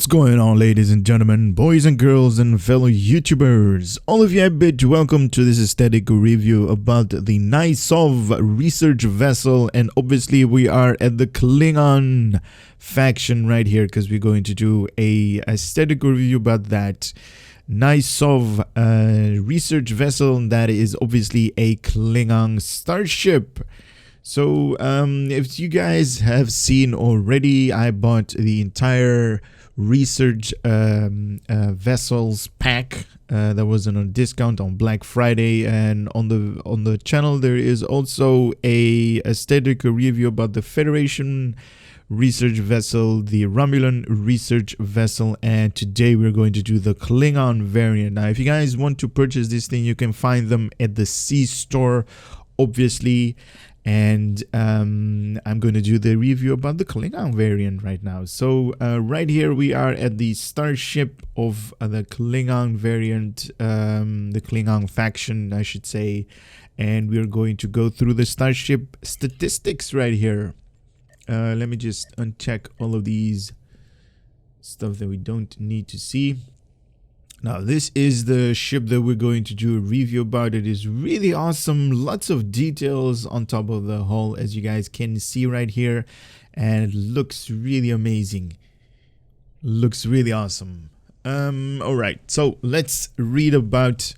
going on, ladies and gentlemen, boys and girls, and fellow YouTubers? All of you I bid welcome to this aesthetic review about the Naj'sov Research Vessel, and obviously we are at the Klingon faction right here because we're going to do a aesthetic review about that Naj'sov Research Vessel. That is obviously a Klingon starship. So if you guys have seen already, I bought the entire research vessels pack that was on a discount on Black Friday, and on the channel there is also a aesthetic review about the Federation Research Vessel, the Romulan Research Vessel, and today we're going to do the Klingon variant. Now if you guys want to purchase this thing, you can find them at the C store, obviously. And I'm going to do the review about the Klingon variant right now. So right here we are at the starship of the Klingon variant, the Klingon faction, I should say. And we're going to go through the starship statistics right here. Let me just uncheck all of these stuff that we don't need to see. Now this is the ship that we're going to do a review about. It is really awesome, lots of details on top of the hull, as you guys can see right here, and it looks really amazing, looks really awesome. All right, so let's read about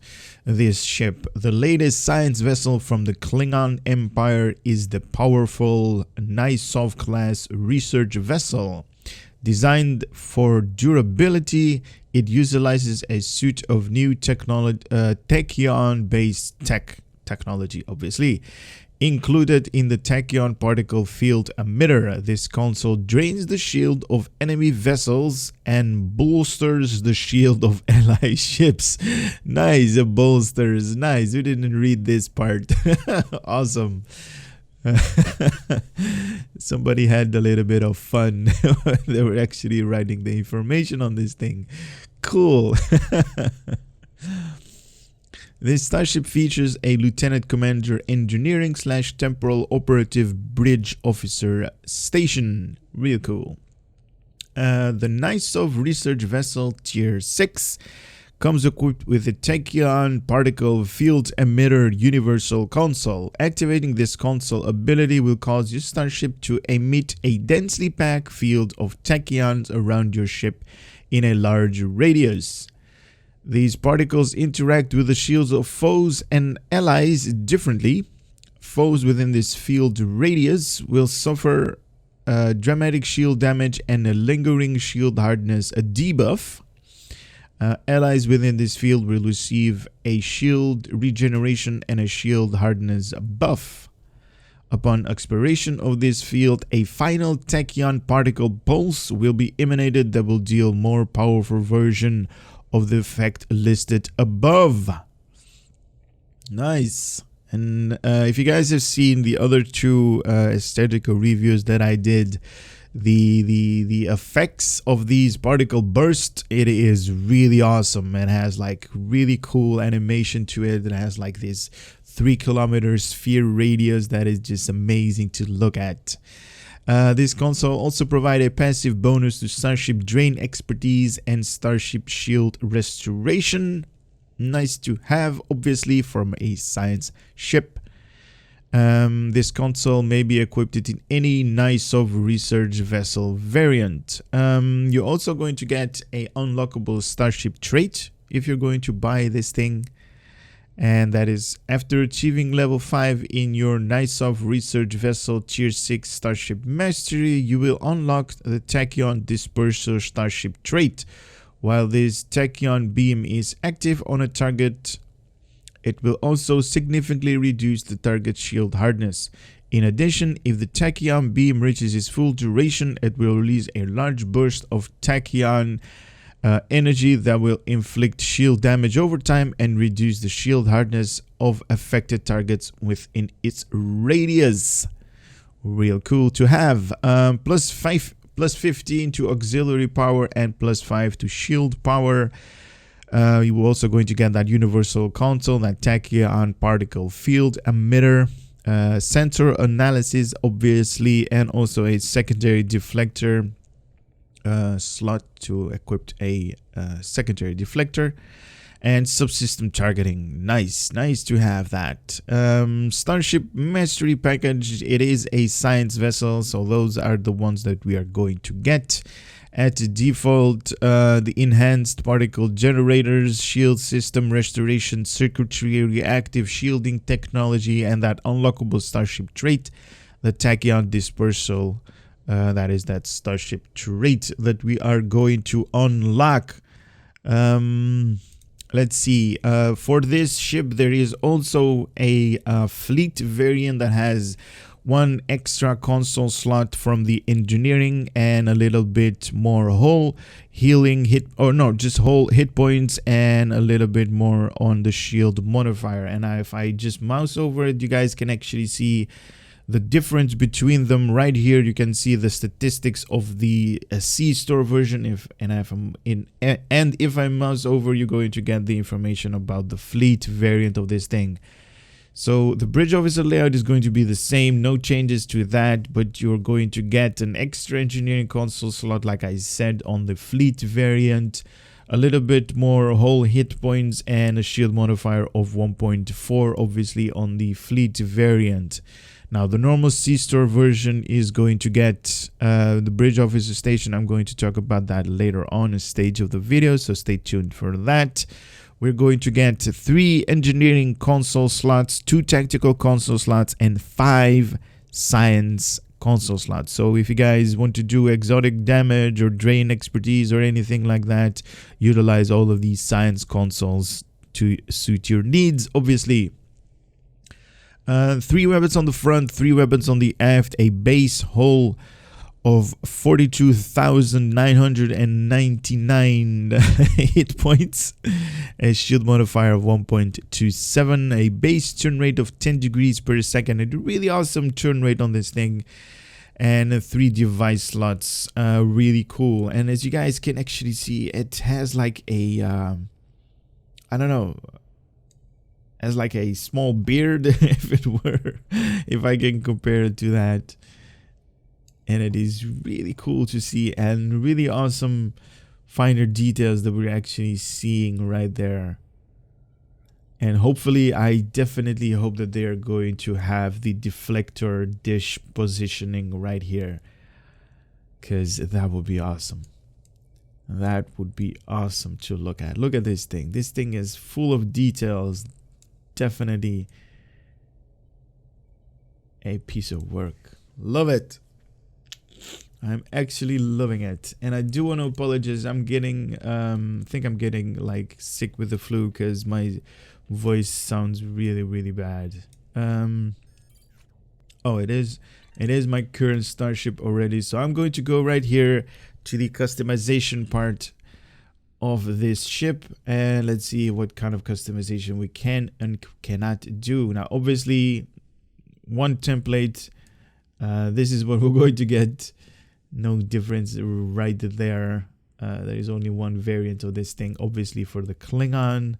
this ship. The latest science vessel from the Klingon Empire is the powerful Naj'sov class research vessel. Designed for durability, it utilizes a suite of new Tachyon-based technology, obviously. Included in the Tachyon Particle Field Emitter, this console drains the shield of enemy vessels and bolsters the shield of allied ships. Nice, it bolsters. Nice, we didn't read this part. Awesome. Somebody had a little bit of fun. They were actually writing the information on this thing. Cool. This starship features a Lieutenant Commander Engineering / Temporal Operative Bridge Officer Station. Real cool. The Naj'sov Research Vessel Tier 6 comes equipped with a Tachyon Particle Field Emitter Universal Console. Activating this console ability will cause your starship to emit a densely packed field of tachyons around your ship in a large radius. These particles interact with the shields of foes and allies differently. Foes within this field radius will suffer dramatic shield damage and a lingering shield hardness debuff. Allies within this field will receive a shield regeneration and a shield hardness buff. Upon expiration of this field, a final Tachyon particle pulse will be emanated that will deal more powerful version of the effect listed above. Nice. And if you guys have seen the other two aesthetical reviews that I did, the effects of these particle bursts, it is really awesome. It has like really cool animation to it. It has like this 3-kilometer sphere radius that is just amazing to look at. This console also provides a passive bonus to Starship Drain Expertise and Starship Shield Restoration. Nice to have, obviously, from a science ship. This console may be equipped in any Naj'sov Research Vessel variant. You're also going to get a unlockable Starship Trait if you're going to buy this thing. And that is, after achieving level 5 in your Naj'sov Research Vessel Tier 6 Starship Mastery, you will unlock the Tachyon Dispersal Starship Trait. While this Tachyon beam is active on a target, it will also significantly reduce the target's shield hardness. In addition, if the Tachyon beam reaches its full duration, it will release a large burst of Tachyon energy that will inflict shield damage over time and reduce the shield hardness of affected targets within its radius. Real cool to have. Plus 15 to auxiliary power and plus 5 to shield power. You are also going to get that universal console, that Tachyon Particle Field Emitter, sensor analysis, obviously, and also a secondary deflector slot to equip a secondary deflector and subsystem targeting. Nice to have that. Starship Mastery package, it is a science vessel, so those are the ones that we are going to get. At default, the enhanced particle generators, shield system restoration circuitry, reactive shielding technology, and that unlockable Starship Trait, the Tachyon Dispersal. That is that Starship Trait that we are going to unlock. Let's see. For this ship, there is also a fleet variant that has one extra console slot from the engineering and a little bit more hull healing just hull hit points and a little bit more on the shield modifier. And if I just mouse over it, you guys can actually see the difference between them right here. You can see the statistics of the C store version. If I mouse over, you're going to get the information about the fleet variant of this thing. So the bridge officer layout is going to be the same, no changes to that, but you're going to get an extra engineering console slot, like I said, on the fleet variant, a little bit more whole hit points, and a shield modifier of 1.4, obviously, on the fleet variant. Now, the normal C-Store version is going to get the bridge officer station. I'm going to talk about that later on a stage of the video, so stay tuned for that. We're going to get 3 engineering console slots, 2 tactical console slots, and 5 science console slots. So if you guys want to do exotic damage or drain expertise or anything like that, utilize all of these science consoles to suit your needs, obviously. 3 weapons on the front, 3 weapons on the aft, a base hull of 42,999 hit points, a shield modifier of 1.27, a base turn rate of 10 degrees per second, a really awesome turn rate on this thing, and 3 device slots. Really cool. And as you guys can actually see, it has like a I don't know, as like a small beard, if I can compare it to that. And it is really cool to see, and really awesome finer details that we're actually seeing right there. And hopefully, I definitely hope that they are going to have the deflector dish positioning right here, because that would be awesome. That would be awesome to look at. Look at this thing. This thing is full of details. Definitely a piece of work. Love it. I'm actually loving it. And I do want to apologize. I'm getting think I'm getting like sick with the flu, because my voice sounds really bad. Oh, it is my current starship already. So I'm going to go right here to the customization part of this ship, and let's see what kind of customization we can and cannot do. Now, obviously, one template. This is what we're going to get. No difference right there. There is only one variant of this thing, obviously, for the Klingon.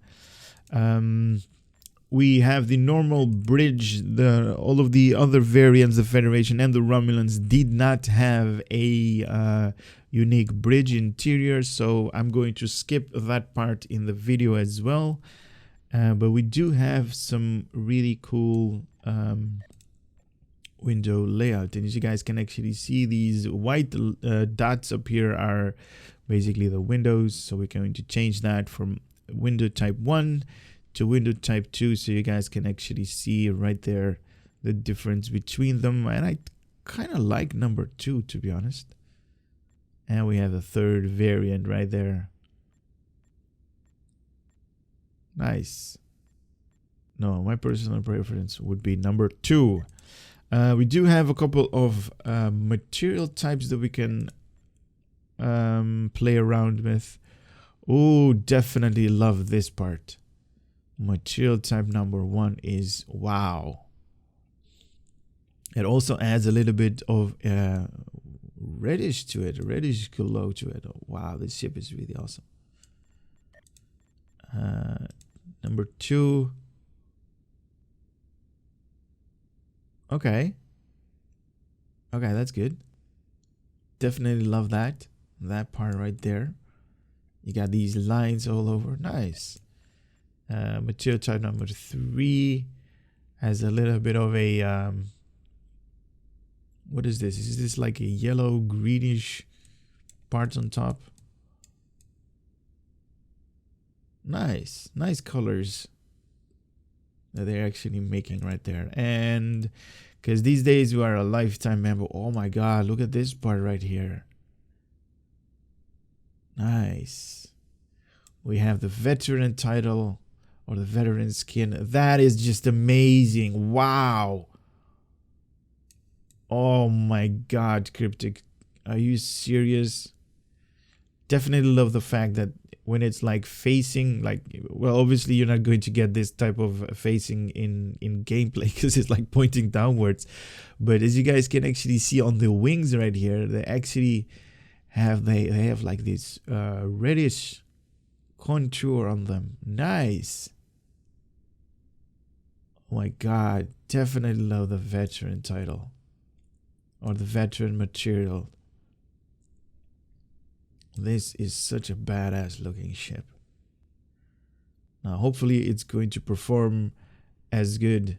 We have the normal bridge. All of the other variants, the Federation and the Romulans, did not have a unique bridge interior, so I'm going to skip that part in the video as well. But we do have some really cool window layout, and as you guys can actually see, these white dots up here are basically the windows. So we're going to change that from window type 1 to window type 2, so you guys can actually see right there the difference between them. And I kind of like number 2, to be honest. And we have the third variant right there. Nice. No, my personal preference would be number 2. We do have a couple of material types that we can play around with. Oh, definitely love this part. Material type number 1 is wow. It also adds a little bit of reddish to it, a reddish glow to it. Oh, wow, this ship is really awesome. Number 2. Okay, that's good. Definitely love that. That part right there. You got these lines all over. Nice. Material type number 3 has a little bit of a what is this? Is this like a yellow greenish part on top? Nice colors that they're actually making right there. And because these days you are a lifetime member. Oh my god, look at this part right here. Nice. We have the veteran title, or the veteran skin. That is just amazing. Wow. Oh my god, Cryptic. Are you serious? Definitely love the fact that when it's like facing, like, well, obviously you're not going to get this type of facing in gameplay because it's like pointing downwards. But as you guys can actually see on the wings right here, they actually have, they have like this reddish contour on them. Nice. Oh my god, definitely love the veteran title, or the veteran material. This is such a badass looking ship. Now hopefully it's going to perform as good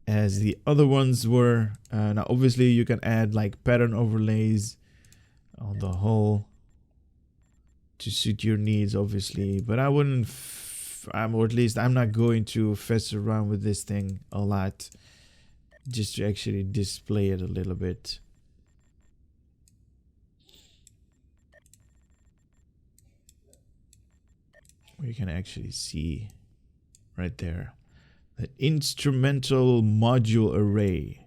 as the other ones were. Now obviously you can add like pattern overlays on the hull to suit your needs, obviously, but I wouldn't or at least I'm not going to fess around with this thing a lot, just to actually display it a little bit. You can actually see right there the instrumental module array.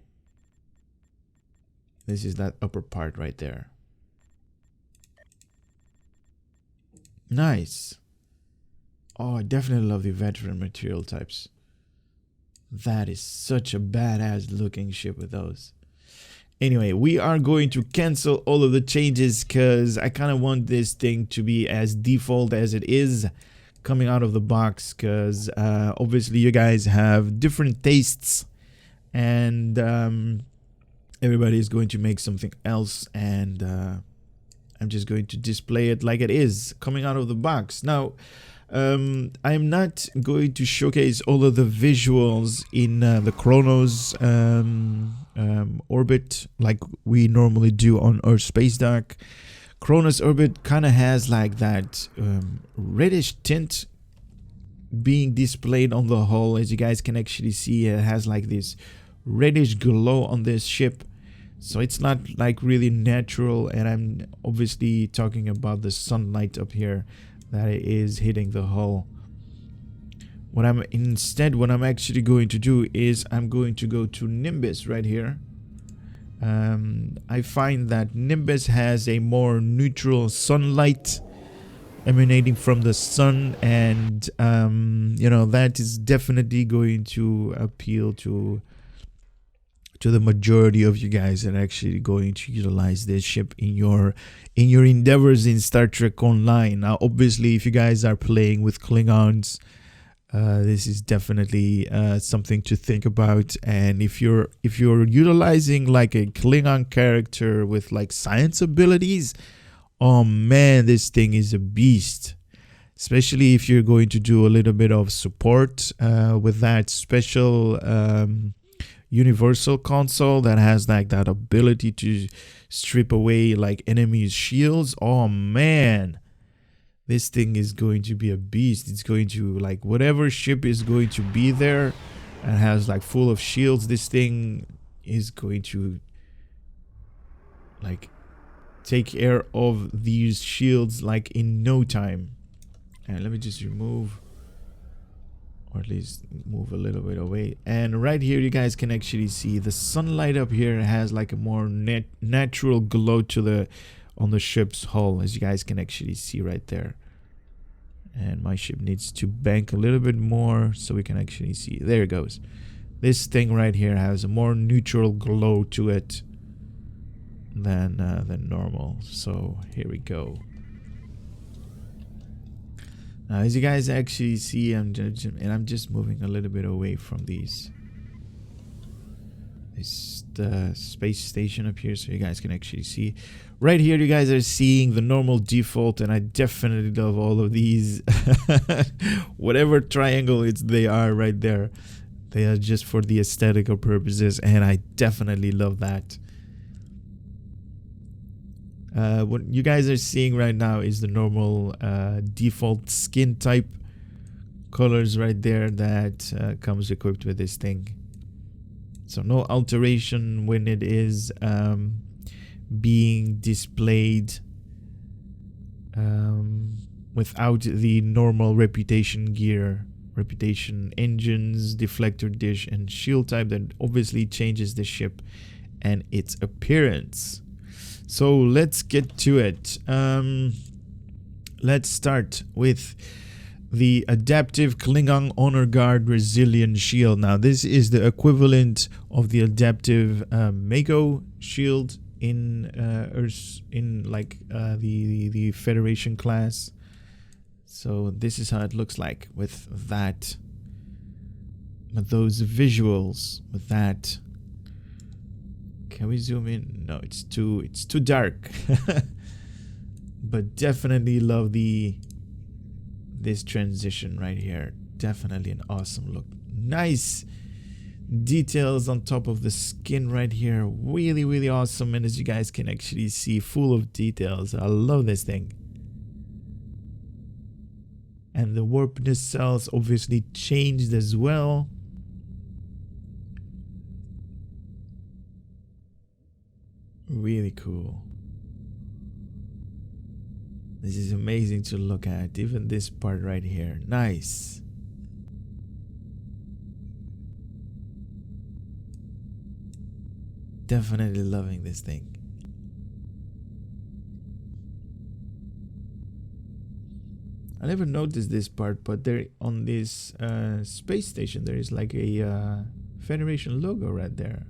This is that upper part right there. Nice. Oh, I definitely love the veteran material types. That is such a badass looking ship with those. Anyway, we are going to cancel all of the changes because I kind of want this thing to be as default as it is coming out of the box, because obviously you guys have different tastes, and everybody is going to make something else, and I'm just going to display it like it is coming out of the box. Now I'm not going to showcase all of the visuals in the Kronos orbit like we normally do on Earth Space Dock. Kronos orbit kind of has like that reddish tint being displayed on the hull. As you guys can actually see, it has like this reddish glow on this ship, so it's not like really natural. And I'm obviously talking about the sunlight up here that is hitting the hull. What I'm actually going to do is I'm going to go to Nimbus right here. I find that Nimbus has a more neutral sunlight emanating from the sun, and you know, that is definitely going to appeal to the majority of you guys that are actually going to utilize this ship in your endeavors in Star Trek Online. Now obviously if you guys are playing with Klingons, this is definitely something to think about. And if you're utilizing like a Klingon character with like science abilities, oh man, this thing is a beast. Especially if you're going to do a little bit of support with that special universal console that has like that ability to strip away like enemies' shields. Oh man, this thing is going to be a beast. It's going to, like, whatever ship is going to be there and has like full of shields, this thing is going to like take care of these shields like in no time. And let me just remove, or at least move a little bit away. And right here you guys can actually see the sunlight up here has like a more natural glow to on the ship's hull, as you guys can actually see right there. And my ship needs to bank a little bit more so we can actually see. There it goes. This thing right here has a more neutral glow to it than normal. So here we go. Now, as you guys actually see, I'm just moving a little bit away from these. It's the space station up here, so you guys can actually see. Right here, you guys are seeing the normal default, and I definitely love all of these. Whatever triangle they are right there. They are just for the aesthetical purposes, and I definitely love that. What you guys are seeing right now is the normal default skin type colors right there that comes equipped with this thing. So no alteration when it is being displayed without the normal reputation gear, reputation engines, deflector dish, and shield type that obviously changes the ship and its appearance. So let's get to it. Let's start with the Adaptive Klingon Honor Guard Resilient Shield. Now this is the equivalent of the Adaptive Mako shield in Earth, in like the Federation class. So this is how it looks like with that, with those visuals, with that. Can we zoom in? No, it's too dark. But definitely love this transition right here. Definitely an awesome look. Nice details on top of the skin right here. Really, really awesome. And as you guys can actually see, full of details. I love this thing. And the warp nacelles obviously changed as well. Really cool. This is amazing to look at. Even this part right here. Nice. Definitely loving this thing. I never noticed this part, but there on this space station there is like a Federation logo right there.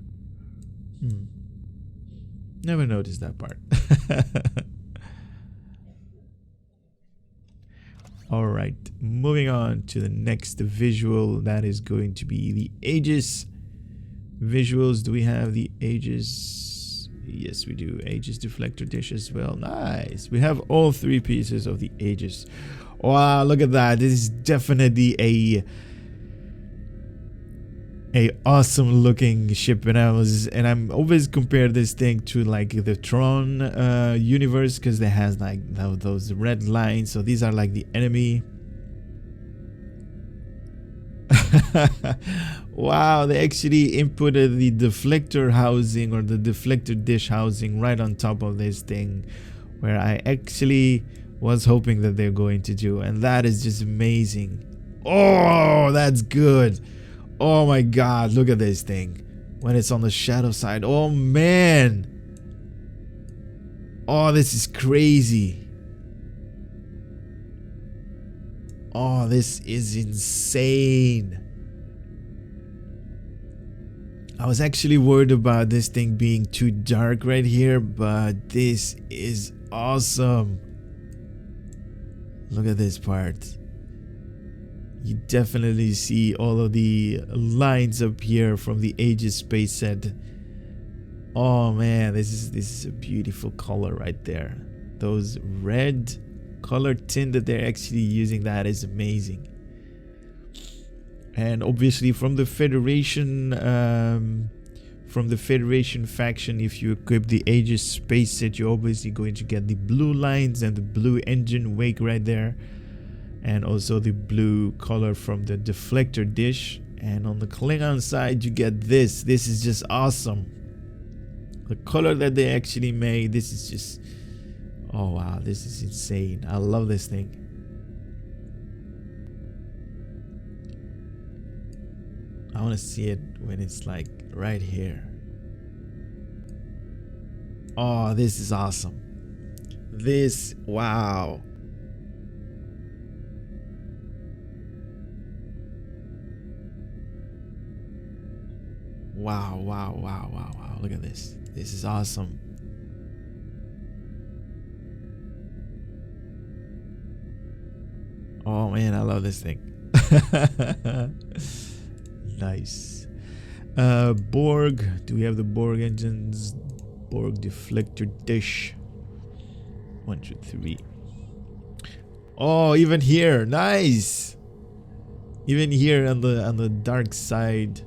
Never noticed that part. Alright, moving on to the next visual. That is going to be the Aegis visuals. Do we have the Aegis? Yes, we do. Aegis deflector dish as well. Nice. We have all three pieces of the Aegis. Wow, look at that. This is definitely a awesome looking ship, and I'm always compare this thing to like the Tron universe, because it has like those red lines. So these are like the enemy. Wow, they actually inputted the deflector housing or the deflector dish housing right on top of this thing, where I actually was hoping that they're going to do, and that is just amazing. Oh, that's good. Oh my god, look at this thing when it's on the shadow side. Oh man, oh, this is crazy. Oh, this is insane. I was actually worried about this thing being too dark right here, but this is awesome. Look at this part. You definitely see all of the lines up here from the Aegis space set. Oh man, this is a beautiful color right there. Those red color tint that they're actually using, that is amazing. And obviously from the Federation faction, if you equip the Aegis space set, you're obviously going to get the blue lines and the blue engine wake right there, and also the blue color from the deflector dish. And on the Klingon side, you get this. This is just awesome. The color that they actually made, this is just, oh wow, this is insane. I love this thing. I want to see it when it's like right here. Oh, this is awesome. This, wow. Wow, wow, wow, wow, wow. Look at this. This is awesome. Oh man, I love this thing. Nice. Borg. Do we have the Borg engines? Borg deflector dish. 1, 2, 3. Oh, even here, nice. Even here on the dark side,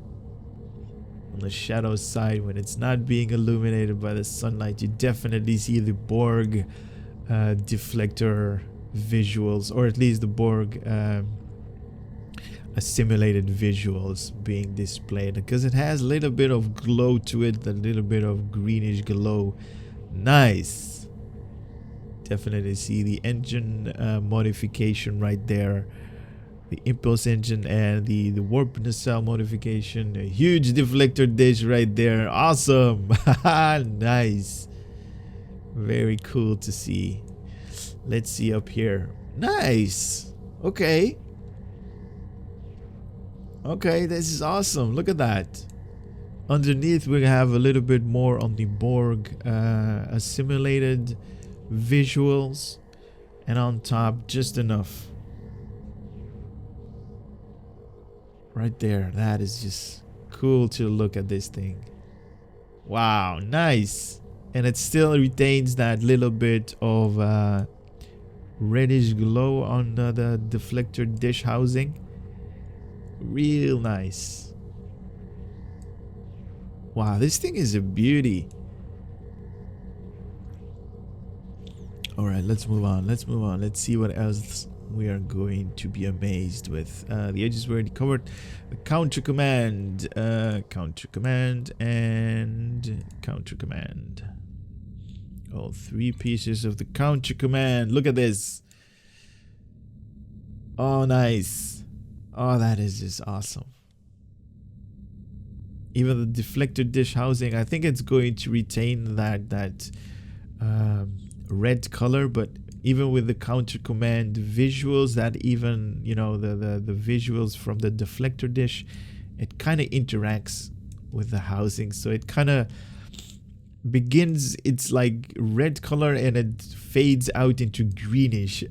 on the shadow side, when it's not being illuminated by the sunlight, you definitely see the Borg deflector visuals, or at least the Borg assimilated visuals being displayed, because it has a little bit of glow to it, a little bit of greenish glow. Nice. Definitely see the engine modification right there, the impulse engine and the warp nacelle modification. A huge deflector dish right there. Awesome. Nice. Very cool to see. Let's see up here. Nice. Okay, this is awesome. Look at that. Underneath we have a little bit more on the Borg assimilated visuals, and on top just enough right there. That is just cool to look at this thing. Wow, nice. And it still retains that little bit of reddish glow on the deflector dish housing. Real nice. Wow, this thing is a beauty. Alright, let's move on. Let's see what else we are going to be amazed with. The edges were covered. The counter command, and counter command. All 3 pieces of the counter command. Look at this. Oh, nice. Oh, that is just awesome. Even the deflector dish housing, I think it's going to retain that red color, but even with the counter command visuals, that even, you know, the visuals from the deflector dish, it kind of interacts with the housing, so it kind of begins its like red color and it fades out into greenish.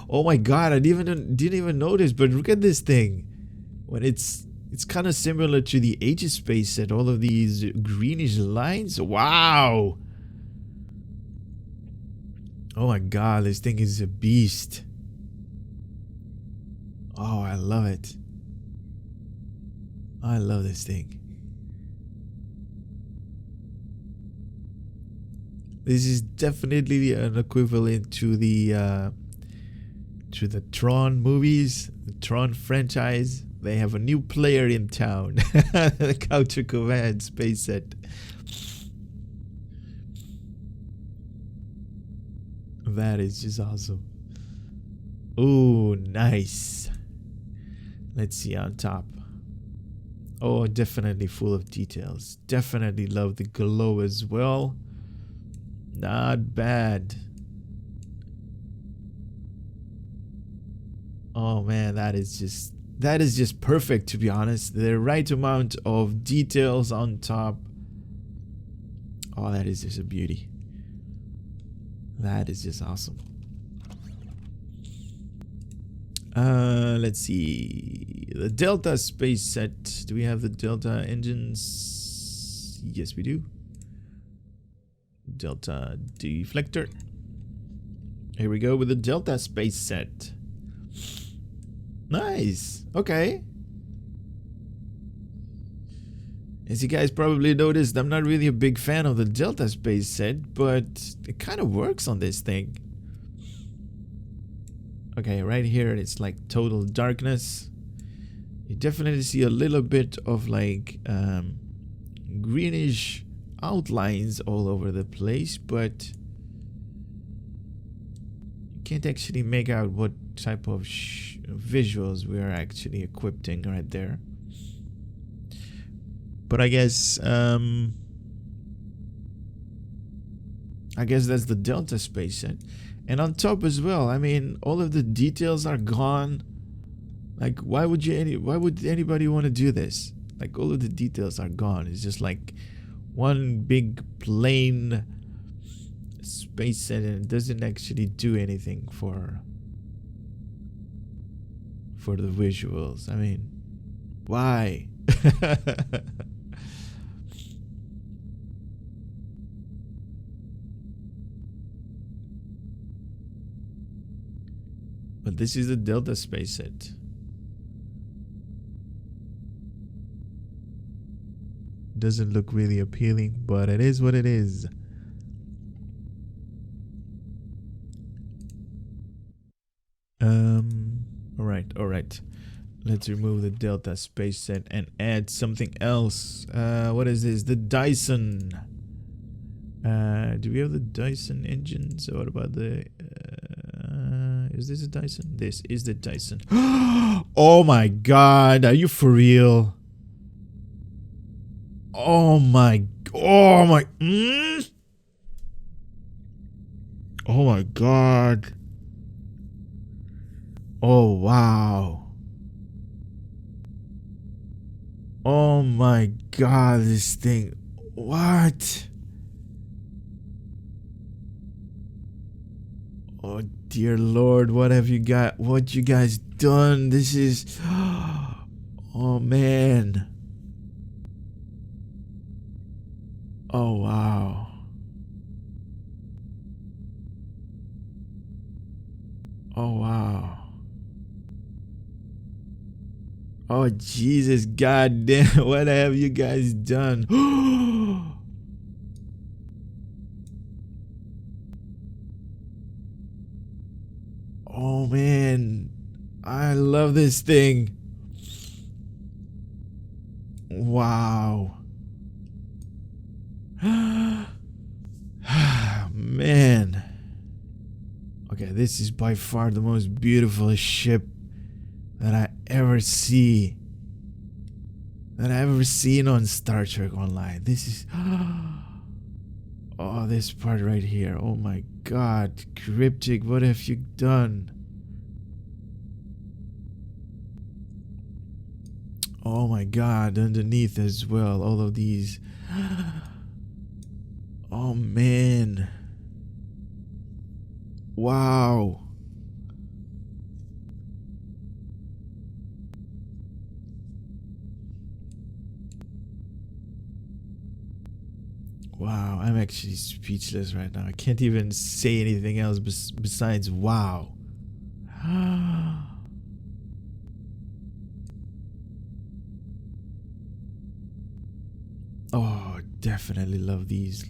Oh my god, I didn't even notice, but look at this thing. When it's kind of similar to the Aegis space set, all of these greenish lines. Wow. Oh my god, this thing is a beast. Oh, I love it. I love this thing. This is definitely an equivalent to the Tron movies, the Tron franchise. They have a new player in town. The Counter Command space set. That is just awesome. Oh, nice. Let's see on top. Oh, definitely full of details. Definitely love the glow as well. Not bad. Oh man, that is just perfect, to be honest. The right amount of details on top. Oh, that is just a beauty. That is just awesome. Let's see. The Delta space set. Do we have the Delta engines? Yes, we do. Delta deflector. Here we go with the Delta space set. Nice. Okay. As you guys probably noticed, I'm not really a big fan of the Delta space set, but it kind of works on this thing. Okay, right here it's like total darkness. You definitely see a little bit of like greenish outlines all over the place, but you can't actually make out what type of visuals we are actually equipping right there. But I guess that's the Delta space set. And on top as well, I mean, all of the details are gone. Like, why would anybody want to do this? Like, all of the details are gone. It's just like one big plain space set, and it doesn't actually do anything for the visuals. I mean, why? But this is the Delta space set. Doesn't look really appealing, but it is what it is. All right. Let's remove the Delta space set and add something else. What is this? The Dyson. Do we have the Dyson engines? What about the... is this a Dyson? This is the Dyson. Oh my god, are you for real? Oh my oh my god. Oh wow. Oh my god, this thing. What? Oh dear lord, what you guys done? This is... Oh man. Oh wow. Oh wow. Oh Jesus, god damn, what have you guys done? Oh man, I love this thing. Wow. Man. Okay, this is by far the most beautiful ship that I ever seen on Star Trek Online. This is... Oh, this part right here. Oh my god. Cryptic, what have you done? Oh my god, underneath as well. All of these. Oh man. Wow. Wow, I'm actually speechless right now. I can't even say anything else besides wow. Oh, definitely love these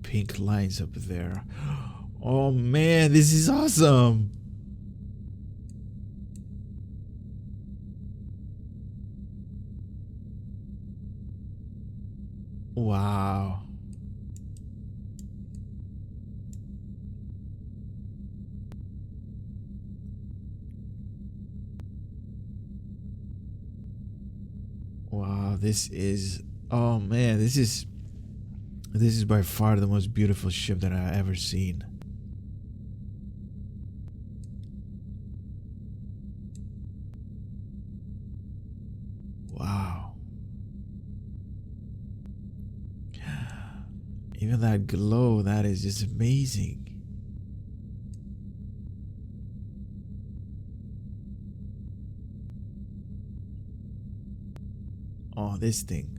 pink lines up there. Oh man, this is awesome. Wow. Wow, this is... Oh man, this is by far the most beautiful ship that I've ever seen. Wow. Even that glow, that is just amazing. Oh, this thing.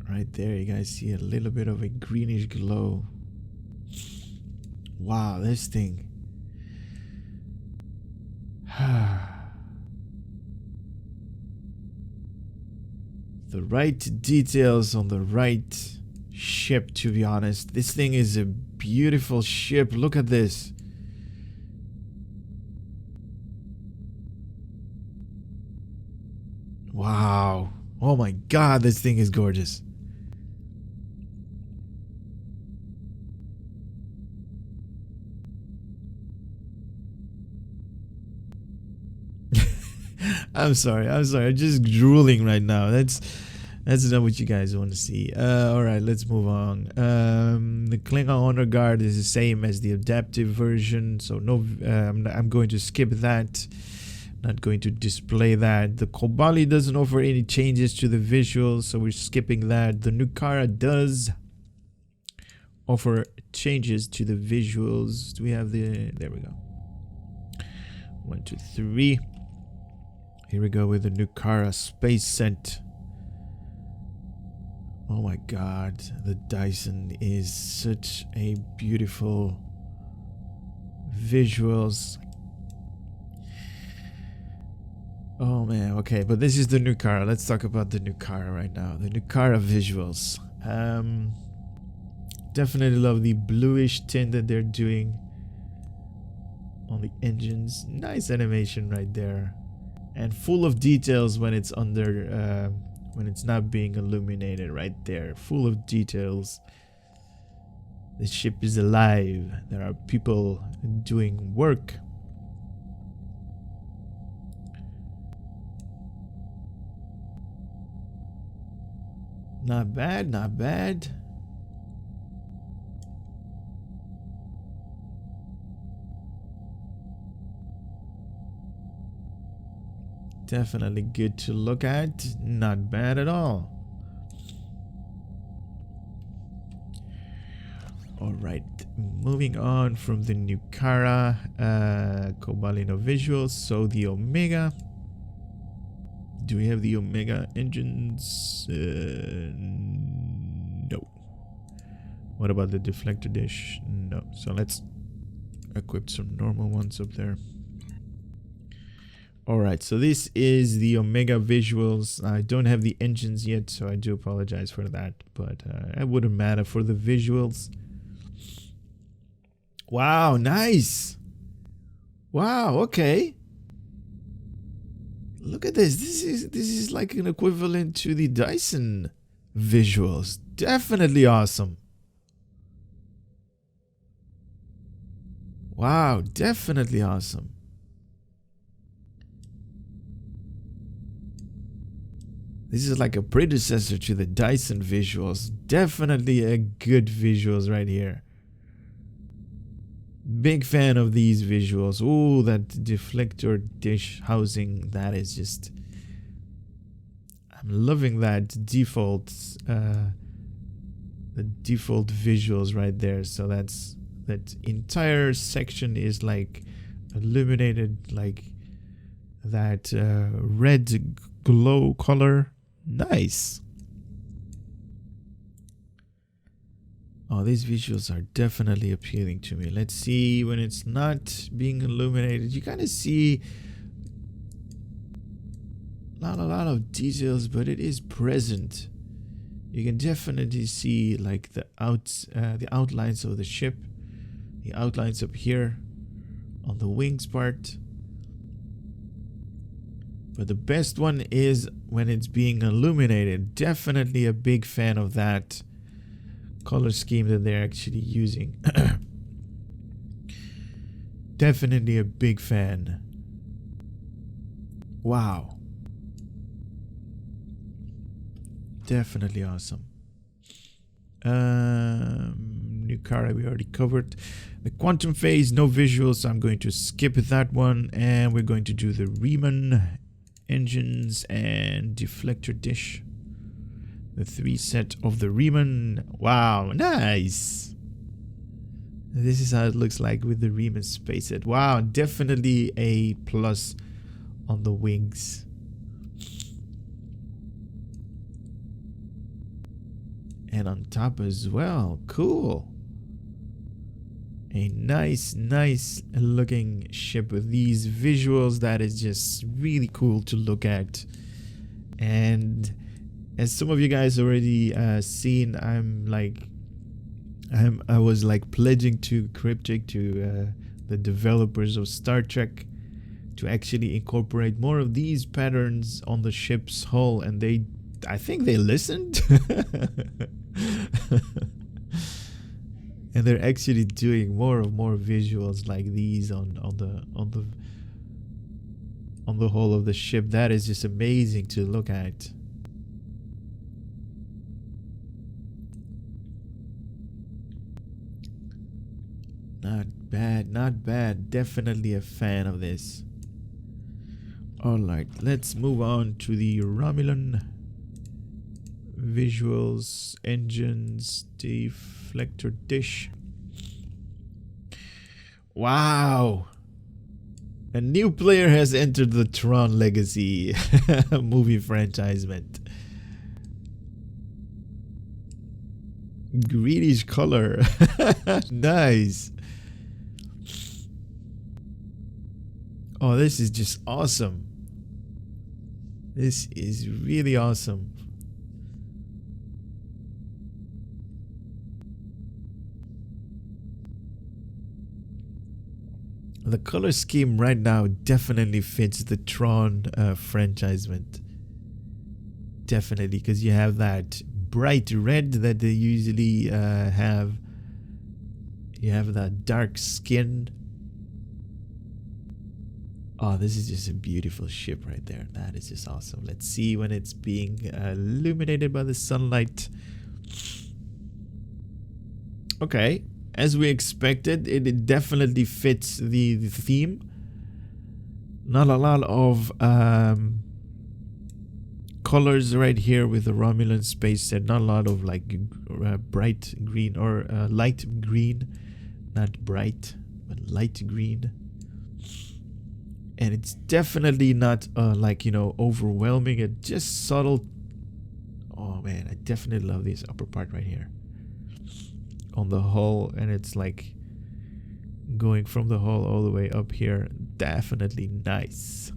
Right there, you guys see a little bit of a greenish glow. Wow, this thing. The right details on the right ship, to be honest. This thing is a beautiful ship. Look at this. Wow. Oh my god, this thing is gorgeous. I'm sorry. I'm just drooling right now. That's not what you guys want to see. All right, let's move on. The Klingon Honor Guard is the same as the adaptive version, so no. I'm going to skip that. Not going to display that. The Kobali doesn't offer any changes to the visuals, so we're skipping that. The Nukara does offer changes to the visuals. Do we have the... There we go. 1, 2, 3. Here we go with the Nukara space set. Oh my god, the Dyson is such a beautiful visuals. Oh man, okay, but this is the Nukara. Let's talk about the Nukara right now. The Nukara visuals. Definitely love the bluish tint that they're doing on the engines. Nice animation right there. And full of details when it's under, when it's not being illuminated right there. Full of details. The ship is alive. There are people doing work. Not bad, not bad. Definitely good to look at. Not bad at all. Alright, moving on from the Nukara Cobalino visuals. So the Omega. Do we have the Omega engines? No. What about the deflector dish? No. So let's equip some normal ones up there. Alright, so this is the Omega visuals. I don't have the engines yet, so I do apologize for that. But it wouldn't matter for the visuals. Wow, nice. Wow, okay. Look at this. This is like an equivalent to the Dyson visuals. Definitely awesome. Wow, definitely awesome. This is like a predecessor to the Dyson visuals. Definitely a good visuals right here. Big fan of these visuals. Oh, that deflector dish housing. That is just... I'm loving that default... the default visuals right there. So that's... That entire section is like illuminated like that red glow color. Nice. Oh, these visuals are definitely appealing to me. Let's see when it's not being illuminated. You kind of see not a lot of details, but it is present. You can definitely see like the outlines of the ship, the outlines up here on the wings part. But the best one is when it's being illuminated. Definitely a big fan of that color scheme that they're actually using. Definitely a big fan. Wow. Definitely awesome. Nukara we already covered. The quantum phase, no visuals, so I'm going to skip that one. And we're going to do the Riemann engines and deflector dish. The 3 set of the Riemann. Wow, nice. This is how it looks like with the Riemann space set. Wow, definitely a plus on the wings. And on top as well. Cool. A nice looking ship with these visuals that is just really cool to look at. And as some of you guys already seen, I was like pledging to Cryptic, to the developers of Star Trek, to actually incorporate more of these patterns on the ship's hull, and I think they listened. And they're actually doing more visuals like these on the hull of the ship. That is just amazing to look at. Not bad, not bad. Definitely a fan of this. Alright, let's move on to the Romulan Visuals, engines, deflector dish. Wow! A new player has entered the Tron Legacy movie franchisement. Greenish color. Nice. Oh, this is just awesome. This is really awesome. The color scheme right now definitely fits the Tron franchisement. Definitely, because you have that bright red that they usually have. You have that dark skin. Oh, this is just a beautiful ship right there. That is just awesome. Let's see when it's being illuminated by the sunlight. Okay. As we expected, it definitely fits the theme. Not a lot of colors right here with the Romulan space set. Not a lot of like bright green or light green. Not bright, but light green. And it's definitely not like, you know, overwhelming. It's just subtle. Oh man, I definitely love this upper part right here. On the hull, and it's like going from the hull all the way up here. Definitely nice.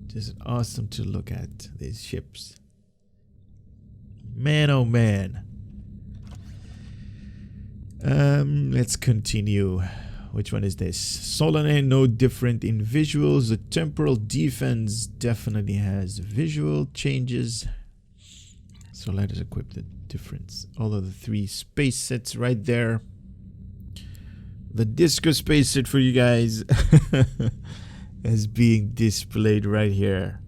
Just awesome to look at these ships. Man, oh man. Let's continue. Which one is this? Solanae, no different in visuals. The temporal defense definitely has visual changes. So let us equip the difference. All of the 3 space sets right there. The disco space set for you guys is being displayed right here.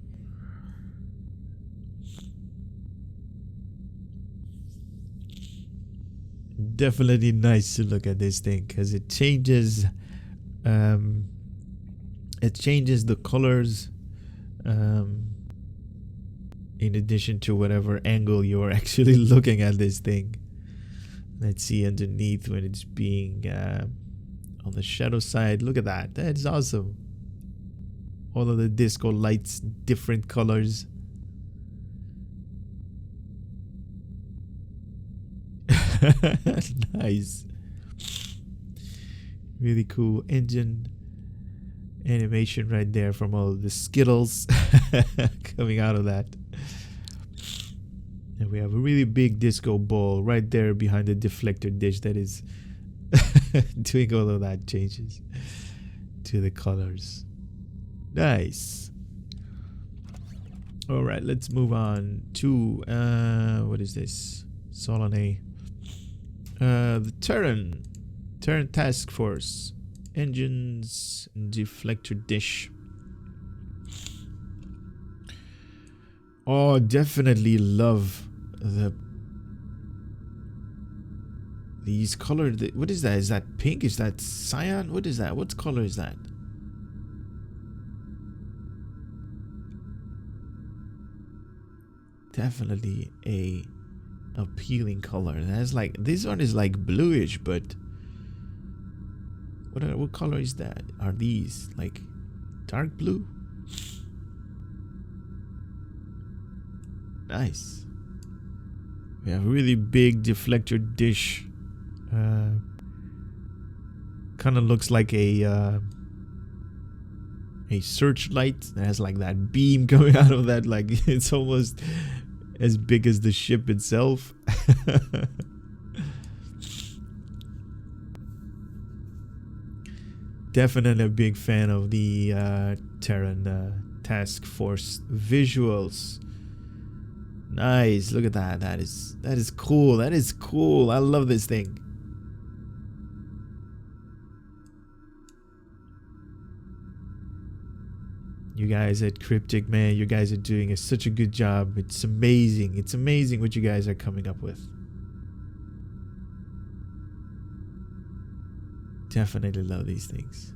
Definitely nice to look at this thing because it changes the colors in addition to whatever angle you're actually looking at this thing. Let's see underneath when it's being on the shadow side. Look at that. That's awesome. All of the disco lights, different colors. Nice. Really cool engine animation right there from all of the Skittles coming out of that. And we have a really big disco ball right there behind the deflector dish that is doing all of that changes to the colors. Nice. All right, let's move on to what is this? Solanae. The Terran Task Force. Engines, deflector dish. Oh, definitely love these colored. What is that? Is that pink? Is that cyan? What is that? What color is that? Definitely a appealing color. That's like, this one is like bluish, but what color is that? Are these like dark blue? Nice. We have a really big deflector dish. Kind of looks like a searchlight that has like that beam coming out of that. Like it's almost as big as the ship itself. Definitely a big fan of the Terran Task Force visuals. Nice, look at that. That is cool. That is cool. I love this thing. You guys at Cryptic, man, you guys are doing such a good job. It's amazing. It's amazing what you guys are coming up with. Definitely love these things.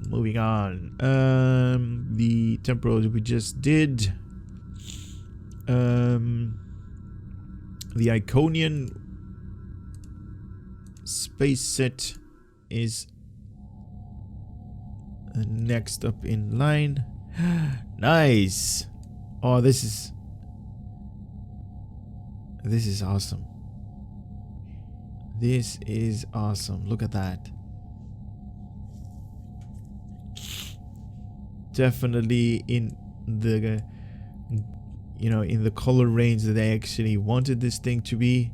Moving on. The temporal we just did. The Iconian space set is next up in line. Nice. Oh, this is awesome. This is awesome. Look at that. Definitely in the in the color range that I actually wanted this thing to be.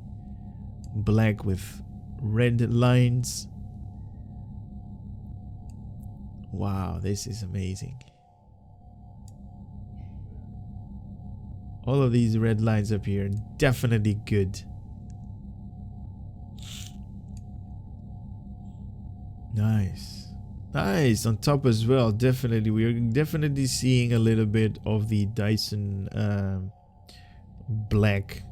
Black with red lines. Wow, this is amazing. All of these red lines up here, definitely good. Nice. Nice, on top as well. Definitely, we're definitely seeing a little bit of the Dyson black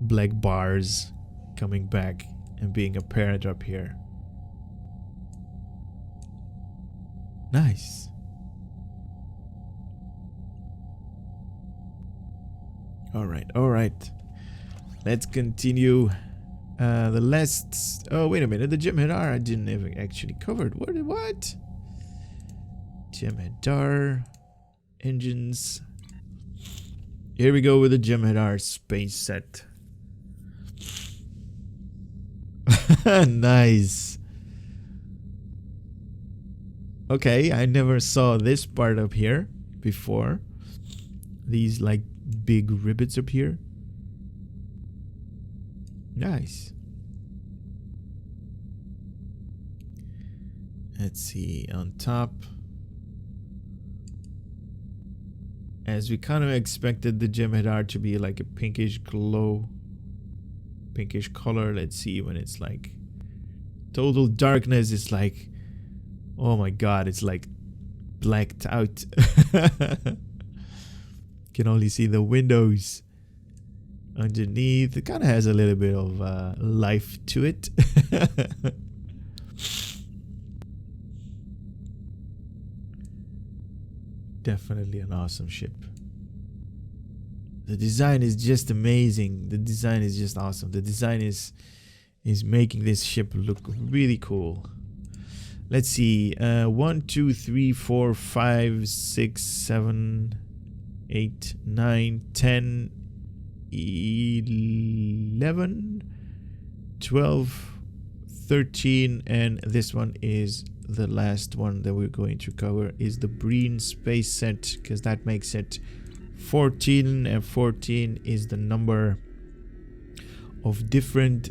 bars coming back and being apparent up here. Nice. All right. Let's continue. The last. Oh, wait a minute. The Jem'Hadar I didn't ever actually covered. What? Jem'Hadar engines. Here we go with the Jem'Hadar space set. Nice. Okay, I never saw this part up here before. These like big rivets up here. Nice. Let's see, on top. As we kind of expected the Jem'Hadar to be like a pinkish glow, pinkish color. Let's see when it's like total darkness. It's like, oh my god, it's like blacked out. Can only see the windows underneath. It kind of has a little bit of life to it. Definitely an awesome ship. The design is just amazing. The design is just awesome. The design is making this ship look really cool. Let's see. 1, 2, 3, 4, 5, 6, 7, 8, 9, 10, 11, 12, 13, and this one is the last one that we're going to cover is the Breen space set, because that makes it 14, and 14 is the number of different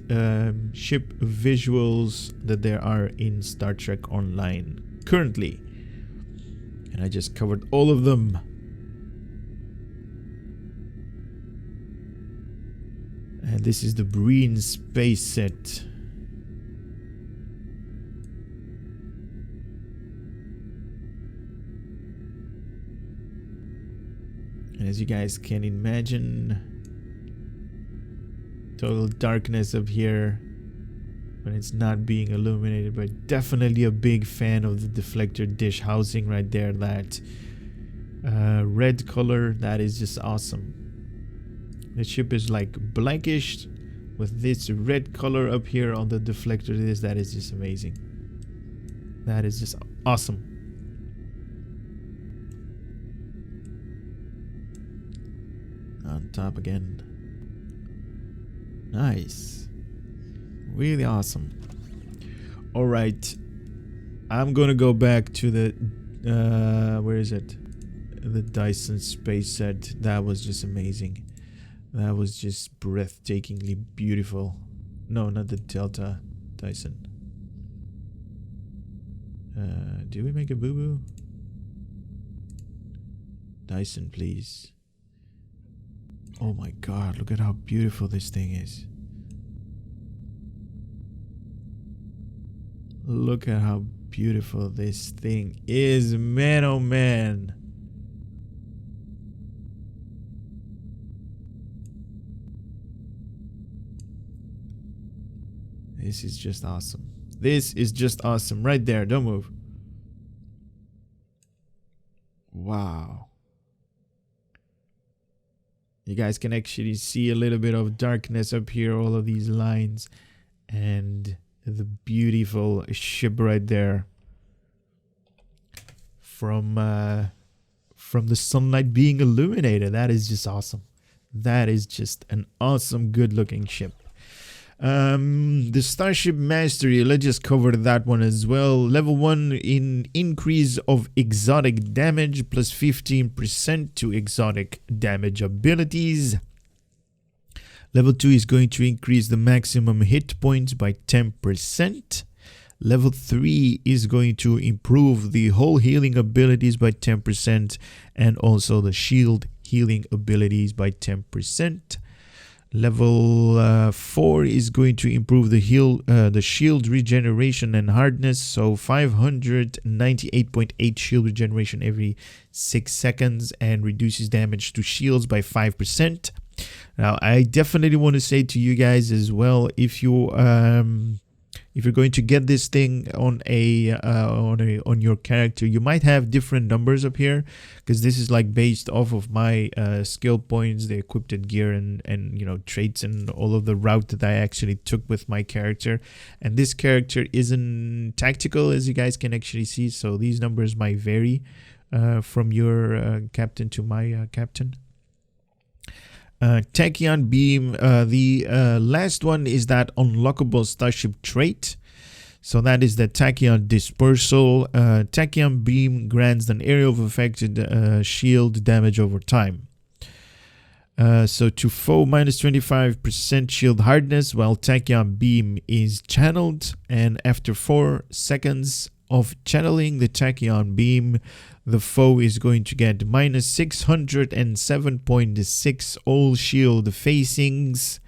ship visuals that there are in Star Trek Online currently, and I just covered all of them. And this is the Breen space set. And as you guys can imagine, total darkness up here when it's not being illuminated, but definitely a big fan of the deflector dish housing right there. That red color, that is just awesome. The ship is like blackish with this red color up here on the deflector. That is just amazing. That is just awesome. On top again. Nice. Really awesome. All right. I'm going to go back to the where is it? The Dyson space set. That was just amazing. That was just breathtakingly beautiful. No, not the Delta Dyson. Did we make a boo-boo? Dyson, please. Oh my god, look at how beautiful this thing is. Look at how beautiful this thing is, man, oh man. This is just awesome. This is just awesome. Right there. Don't move. You guys can actually see a little bit of darkness up here, all of these lines, and the beautiful ship right there from the sunlight being illuminated. That is just awesome. That is just an awesome, good-looking ship. The Starship Mastery, let's just cover that one as well. Level 1 in increase of exotic damage plus 15% to exotic damage abilities. Level 2 is going to increase the maximum hit points by 10%. Level 3 is going to improve the whole healing abilities by 10% and also the shield healing abilities by 10%. Level 4 is going to improve the shield regeneration and hardness, so 598.8 shield regeneration every 6 seconds, and reduces damage to shields by 5%. Now, I definitely want to say to you guys as well, if you're going to get this thing on your character, you might have different numbers up here, because this is like based off of my skill points, the equipped gear, and you know, traits, and all of the route that I actually took with my character. And this character isn't tactical, as you guys can actually see, so these numbers might vary from your captain to my captain. Tachyon Beam, the last one is that unlockable Starship Trait. So that is the Tachyon Dispersal. Tachyon Beam grants an area of affected shield damage over time. So to foe minus 25% shield hardness while Tachyon Beam is channeled, and after 4 seconds of channeling the Tachyon Beam, the foe is going to get minus 607.6 all shield facings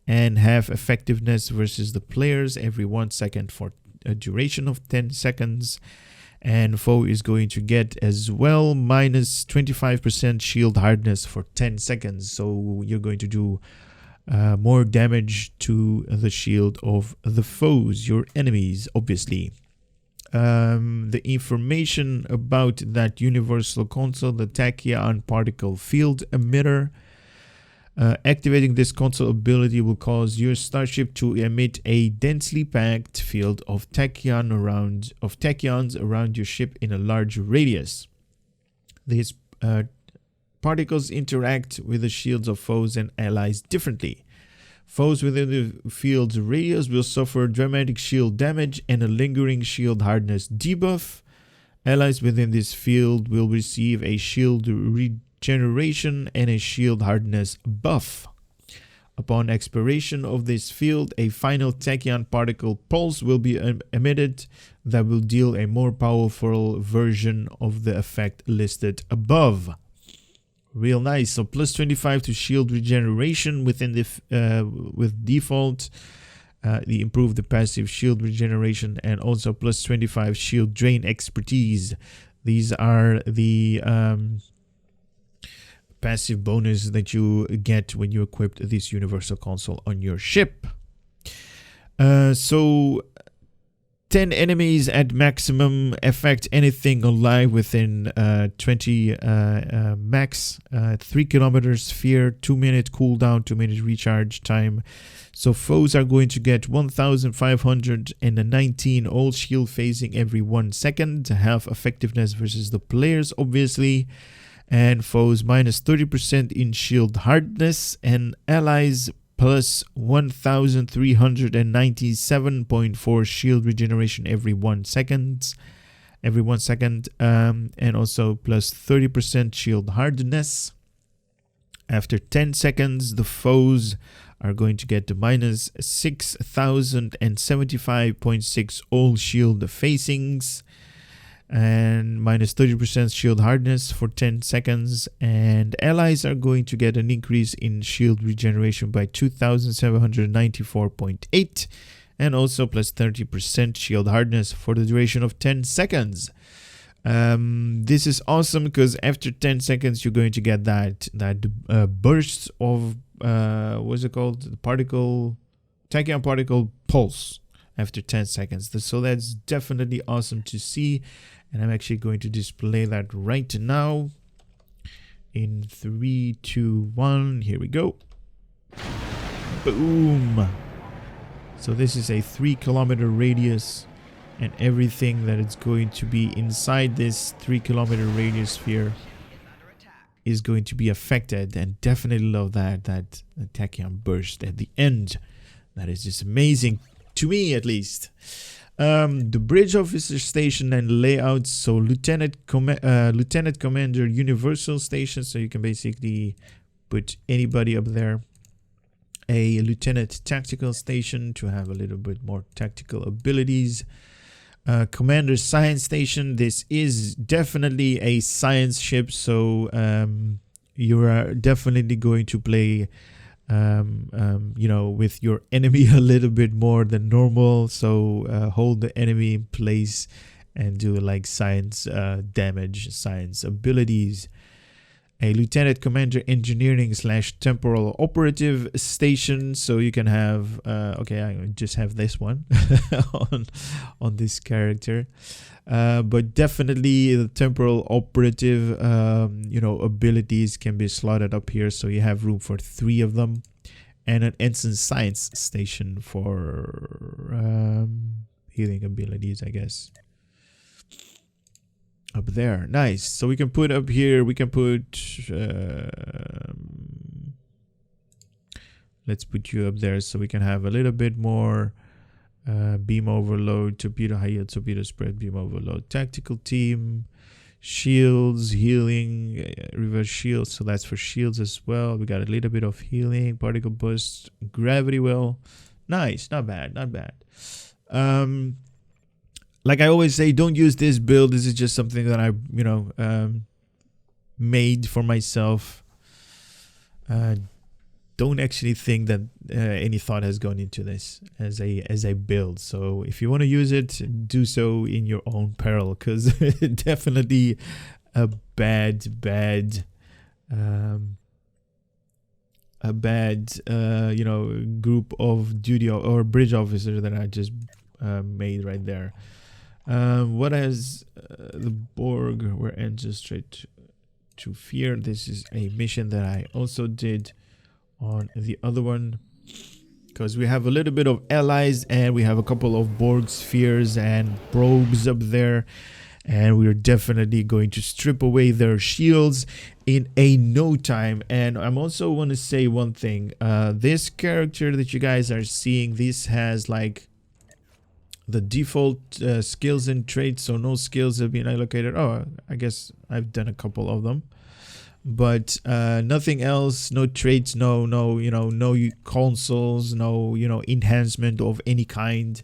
and have effectiveness versus the players every 1 second for a duration of 10 seconds. And foe is going to get as well minus 25% shield hardness for 10 seconds. So you're going to do more damage to the shield of the foes, your enemies, obviously. The information about that universal console, the Tachyon Particle Field Emitter. Activating this console ability will cause your starship to emit a densely packed field of tachyons around your ship in a large radius. These particles interact with the shields of foes and allies differently. Foes within the field's radius will suffer dramatic shield damage and a lingering shield hardness debuff. Allies within this field will receive a shield regeneration and a shield hardness buff. Upon expiration of this field, a final tachyon particle pulse will be emitted that will deal a more powerful version of the effect listed above. Real nice. So plus 25 to shield regeneration within the with default. The improve the passive shield regeneration, and also plus 25 shield drain expertise. These are the passive bonus that you get when you equip this universal console on your ship. So 10 enemies at maximum affect anything alive within 20 max, 3 kilometer sphere, 2-minute cooldown, 2-minute recharge time. So foes are going to get 1,519 all shield phasing every 1 second to have effectiveness versus the players, obviously. And foes minus 30% in shield hardness, and allies plus 1,397.4 shield regeneration every 1 second. And also plus 30% shield hardness. After 10 seconds, the foes are going to get the minus 6,075.6 all shield facings and minus 30% shield hardness for 10 seconds. And allies are going to get an increase in shield regeneration by 2,794.8 and also plus 30% shield hardness for the duration of 10 seconds. This is awesome because after 10 seconds you're going to get that burst of what's it called, the tachyon particle pulse after 10 seconds. So that's definitely awesome to see, and I'm actually going to display that right now In 3, 2, 1, here we go. Boom. So this is a 3-kilometer radius, and everything that is going to be inside this 3-kilometer radius sphere is going to be affected. And definitely love that tachyon burst at the end. That is just amazing, to me at least. The bridge officer station and layout. So lieutenant commander universal station, so you can basically put anybody up there. A lieutenant tactical station to have a little bit more tactical abilities. Commander science station. This is definitely a science ship, so you are definitely going to play you know, with your enemy a little bit more than normal. So hold the enemy in place and do like science damage, science abilities. A lieutenant commander engineering / temporal operative station, so you can have okay, I just have this one on this character, but definitely the temporal operative you know, abilities can be slotted up here, so you have room for 3 of them. And an ensign science station for healing abilities, I guess. Up there, nice. So we can put up here, we can put let's put you up there so we can have a little bit more beam overload, torpedo high yield, torpedo spread, beam overload, tactical team, shields, healing, reverse shields, so that's for shields as well. We got a little bit of healing, particle burst, gravity well. Nice, not bad, not bad. Like I always say, don't use this build. This is just something that I, you know, made for myself. Don't actually think that any thought has gone into this as a build. So if you want to use it, do so in your own peril, because definitely a bad you know, group of duty or bridge officers that I just made right there. What has the Borg were engines straight to fear? This is a mission that I also did on the other one, because we have a little bit of allies and we have a couple of Borg spheres and probes up there, and we're definitely going to strip away their shields in a no time. And I'm also want to say one thing. This character that you guys are seeing, this has like the default skills and traits, so no skills have been allocated. Oh, I guess I've done a couple of them, but nothing else, no traits, no you know, no consoles, no, you know, enhancement of any kind.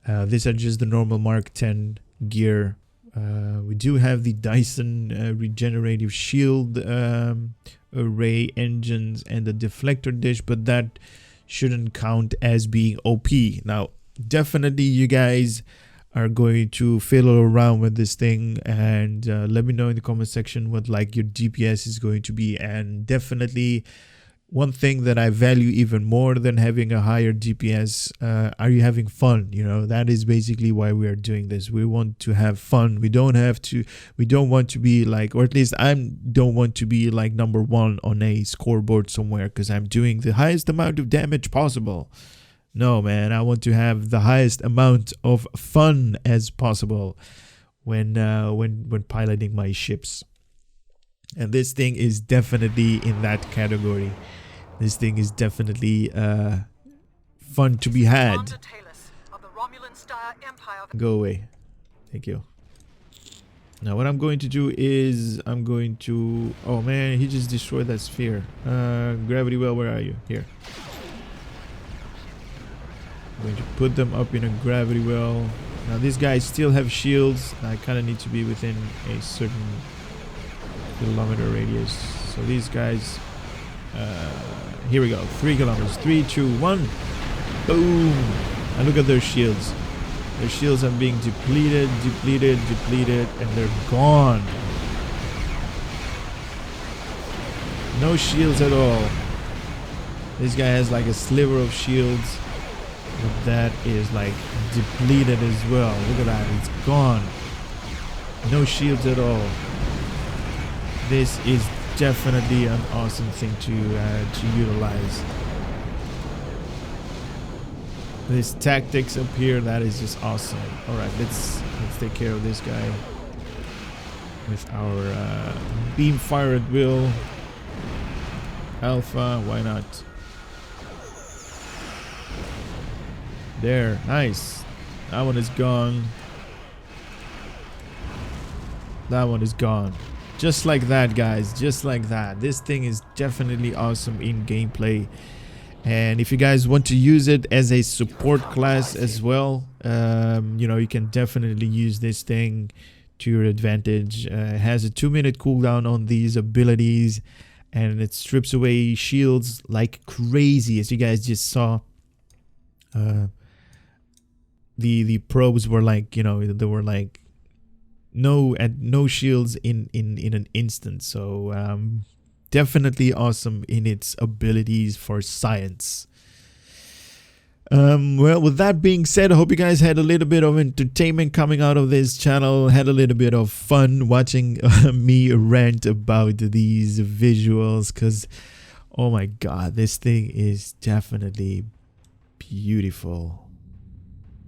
These are just the normal Mark 10 gear. We do have the Dyson regenerative shield array engines and the deflector dish, but that shouldn't count as being OP. Now definitely you guys are going to fiddle around with this thing, and let me know in the comment section what like your DPS is going to be. And definitely one thing that I value even more than having a higher DPS, are you having fun? You know, that is basically why we are doing this. We want to have fun. We don't want to be like, or at least I don't want to be like #1 on a scoreboard somewhere because I'm doing the highest amount of damage possible. No, man, I want to have the highest amount of fun as possible when piloting my ships. And this thing is definitely in that category. This thing is definitely fun to be had. Go away. Thank you. Now what I'm going to do is I'm going to... Oh man, he just destroyed that sphere. Gravity well, where are you? Here. I'm going to put them up in a gravity well. Now these guys still have shields. I kind of need to be within a certain kilometer radius. So these guys, here we go, 3 kilometers, 3, 2, 1, boom. And look at their shields. Their shields are being depleted, and they're gone. No shields at all. This guy has like a sliver of shields, but that is like depleted as well. Look at that, it's gone. No shields at all. This is definitely an awesome thing to utilize. This tactics up here, that is just awesome. All right, let's take care of this guy with our beam fire at will. Alpha, why not? There, nice. That one is gone. That one is gone. Just like that, guys, just like that. This thing is definitely awesome in gameplay. And if you guys want to use it as a support class as well, you know, you can definitely use this thing to your advantage. It has a 2-minute cooldown on these abilities, and it strips away shields like crazy, as you guys just saw. The probes were like, you know, they were like no shields in an instant. So definitely awesome in its abilities for science. Well, with that being said, I hope you guys had a little bit of entertainment coming out of this channel, had a little bit of fun watching me rant about these visuals, because oh my god, this thing is definitely beautiful.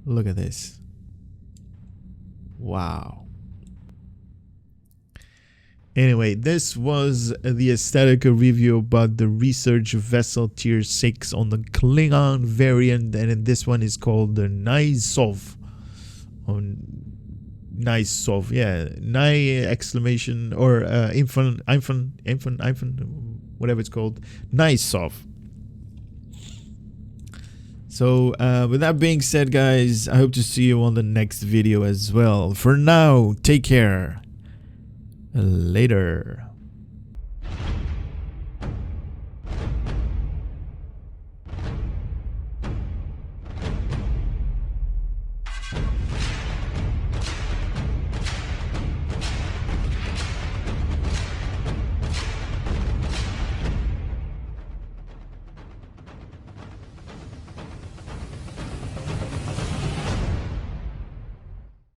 Look at this. Wow. Anyway, this was the aesthetic review about the Research Vessel Tier 6 on the Klingon variant, and this one is called the Naj'sov. Naj'sov, yeah, exclamation or infant, whatever it's called, Naj'sov. So with that being said, guys, I hope to see you on the next video as well. For now, take care. Later.